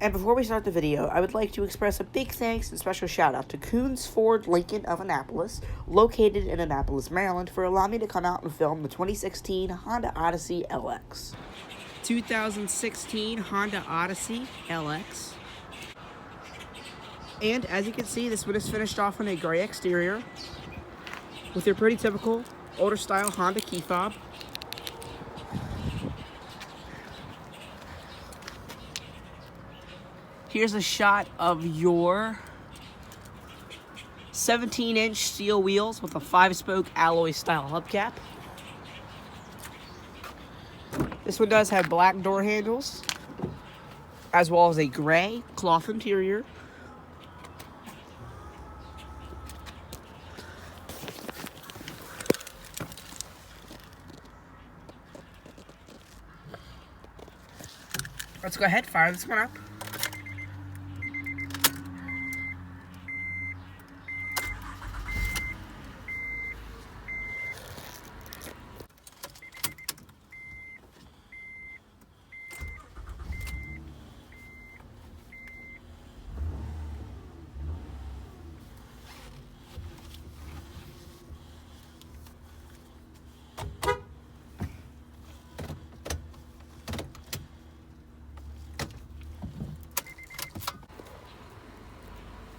And before we start the video, I would like to express a big thanks and special shout out to Coons Ford Lincoln of Annapolis, located in Annapolis, Maryland, for allowing me to come out and film the 2016 Honda Odyssey LX. 2016 Honda Odyssey LX. And as you can see, this one is finished off on a gray exterior with your pretty typical older style Honda key fob. Here's a shot of your 17-inch steel wheels with a 5-spoke alloy style hubcap. This one does have black door handles, as well as a gray cloth interior. Let's go ahead, fire this one up.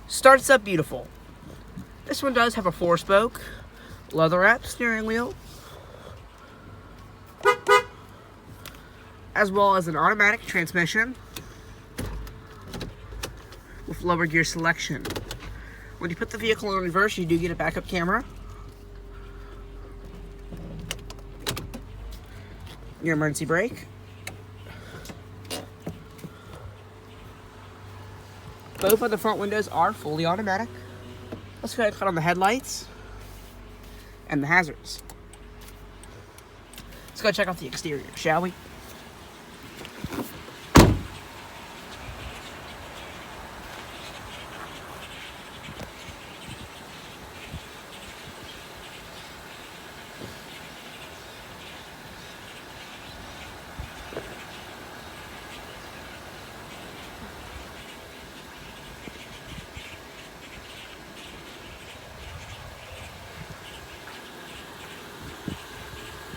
Starts up beautiful. This one does have a 4-spoke, leather-wrapped steering wheel, as well as an automatic transmission with lower gear selection. When you put the vehicle in reverse, you do get a backup camera. Your emergency brake. Both of the front windows are fully automatic. Let's go ahead and cut on the headlights and the hazards. Let's go check out the exterior, shall we?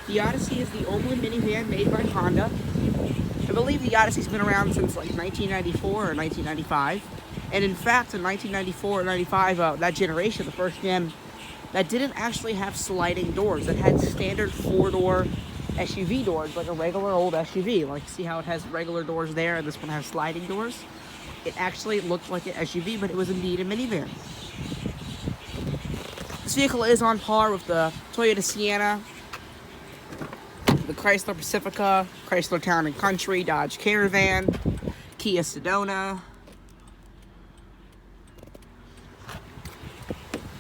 The Odyssey is the only minivan made by Honda. I believe the Odyssey's been around since like 1994 or 1995. And in fact, in 1994 or 95, that generation, the first gen, that didn't actually have sliding doors. It had standard 4-door SUV doors, like a regular old SUV. Like, see how it has regular doors there, and this one has sliding doors? It actually looked like an SUV, but it was indeed a minivan. This vehicle is on par with the Toyota Sienna, the Chrysler Pacifica, Chrysler Town & Country, Dodge Caravan, Kia Sedona.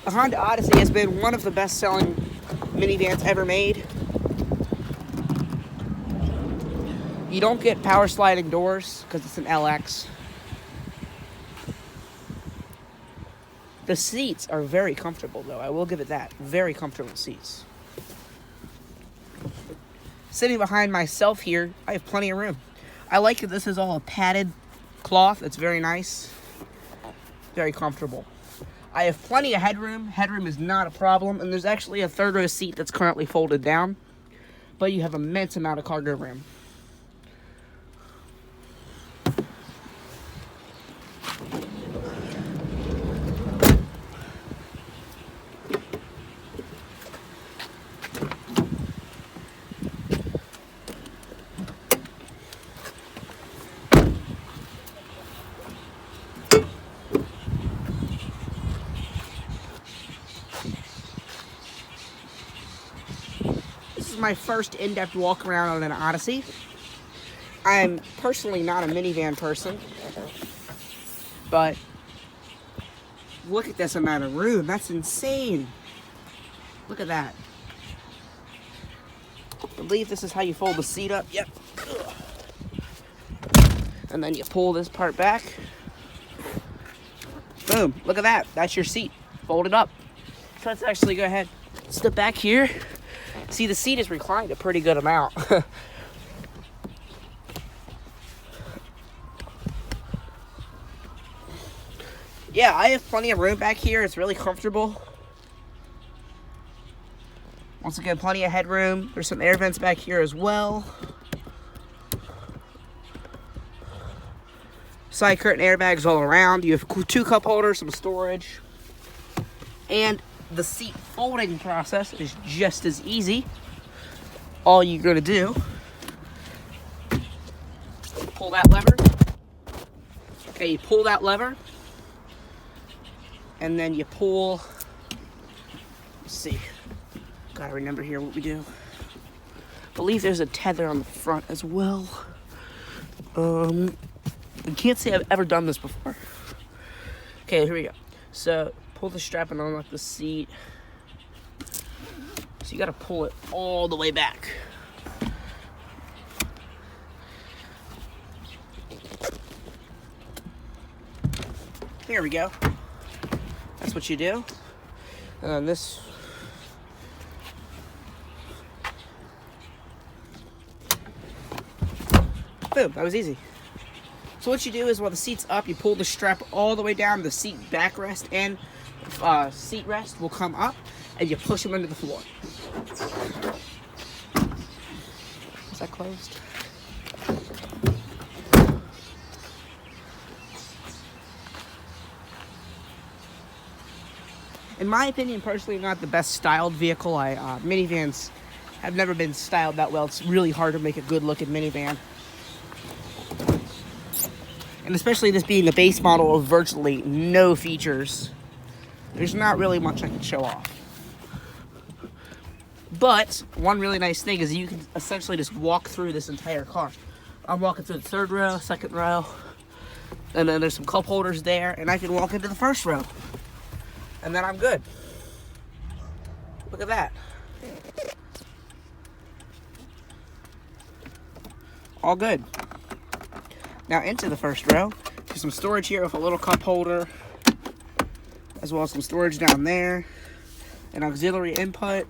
The Honda Odyssey has been one of the best-selling minivans ever made. You don't get power sliding doors because it's an LX. The seats are very comfortable, though. I will give it that. Very comfortable seats. Sitting behind myself here, I have plenty of room. I like that this is all a padded cloth. It's very nice. Very comfortable. I have plenty of headroom. Headroom is not a problem. And there's actually a third row seat that's currently folded down. But you have immense amount of cargo room. This is my first in-depth walk around on an Odyssey. I'm personally not a minivan person, but look at this amount of room. That's insane. Look at that. I believe this is how you fold the seat up. Yep. And then you pull this part back. Boom. Look at that. That's your seat. Fold it up. So let's actually go ahead, step back here. See, the seat is reclined a pretty good amount. Yeah, I have plenty of room back here. It's really comfortable. Once again, plenty of headroom. There's some air vents back here as well. Side curtain airbags all around. You have 2 cup holders, some storage. And the seat folding process is just as easy. All you're going to do, pull that lever. Okay, you pull that lever. And then you pull, let's see. Gotta remember here what we do. I believe there's a tether on the front as well. I can't say I've ever done this before. Okay, here we go. So, pull the strap and unlock the seat. So you gotta pull it all the way back. Here we go. That's what you do. And then this. Boom, that was easy. So what you do is while the seat's up, you pull the strap all the way down, the seat backrest and seat rest will come up, and you push them into the floor. Is that closed? In my opinion, personally, not the best styled vehicle. Minivans have never been styled that well. It's really hard to make a good looking minivan. And especially this being the base model of virtually no features, there's not really much I can show off. But one really nice thing is you can essentially just walk through this entire car. I'm walking through the 3rd row, 2nd row, and then there's some cup holders there, and I can walk into the 1st row. And then I'm good. Look at that. All good. Now into the 1st row. There's some storage here with a little cup holder, as well as some storage down there, an auxiliary input,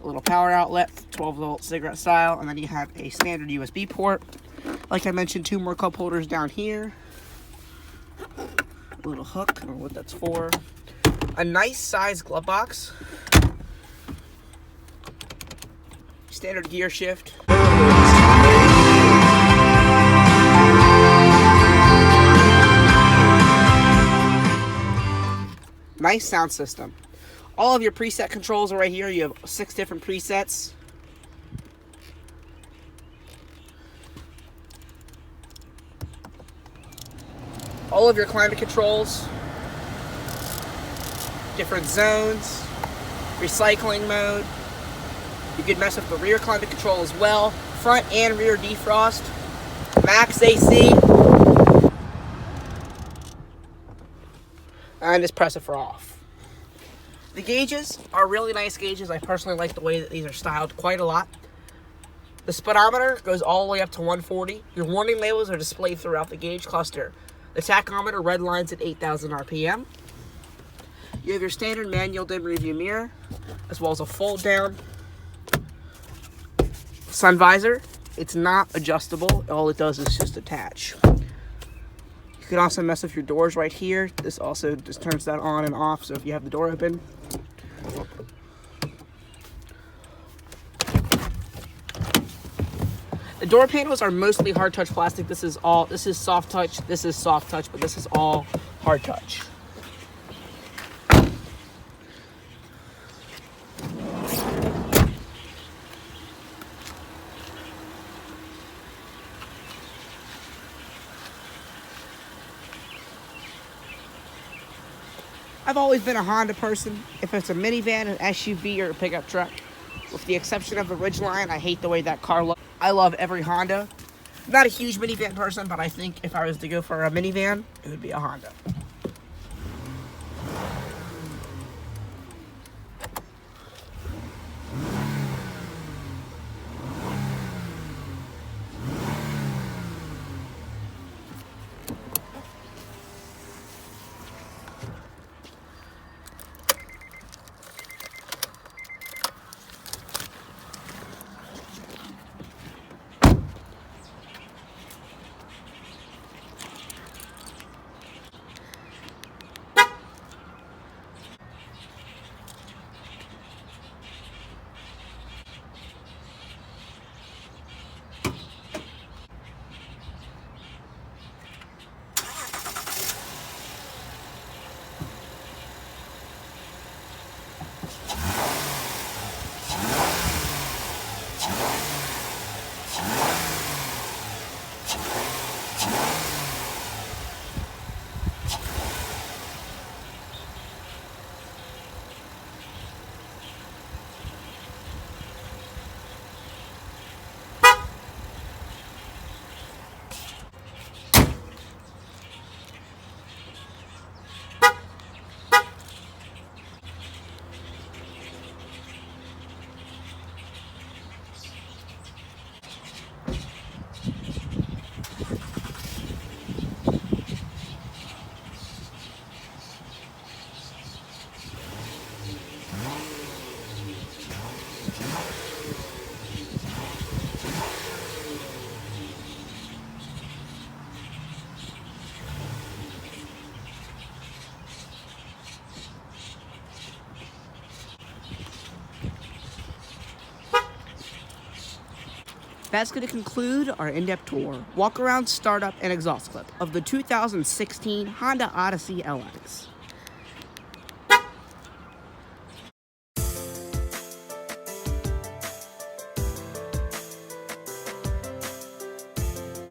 a little power outlet, 12-volt cigarette style, and then you have a standard USB port. Like I mentioned, 2 more cup holders down here. A little hook, I don't know what that's for. A nice size glove box. Standard gear shift. Nice sound system. All of your preset controls are right here. You have 6 different presets. All of your climate controls. Different zones. Recycling mode. You can mess with the rear climate control as well. Front and rear defrost. Max AC. And just press it for off. The gauges are really nice gauges. I personally like the way that these are styled quite a lot. The speedometer goes all the way up to 140. Your warning labels are displayed throughout the gauge cluster. The tachometer red lines at 8,000 RPM. You have your standard manual dim rearview mirror, as well as a fold down sun visor. It's not adjustable. All it does is just attach. You can also mess with your doors right here. This also just turns that on and off, so if you have the door open. The door panels are mostly hard touch plastic. This is soft touch, this is soft touch, but this is all hard touch. I've always been a Honda person. If it's a minivan, an SUV, or a pickup truck, with the exception of the Ridgeline, I hate the way that car looks. I love every Honda. Not a huge minivan person, but I think if I was to go for a minivan, it would be a Honda. That's going to conclude our in-depth tour, walk around, startup, and exhaust clip of the 2016 Honda Odyssey LX.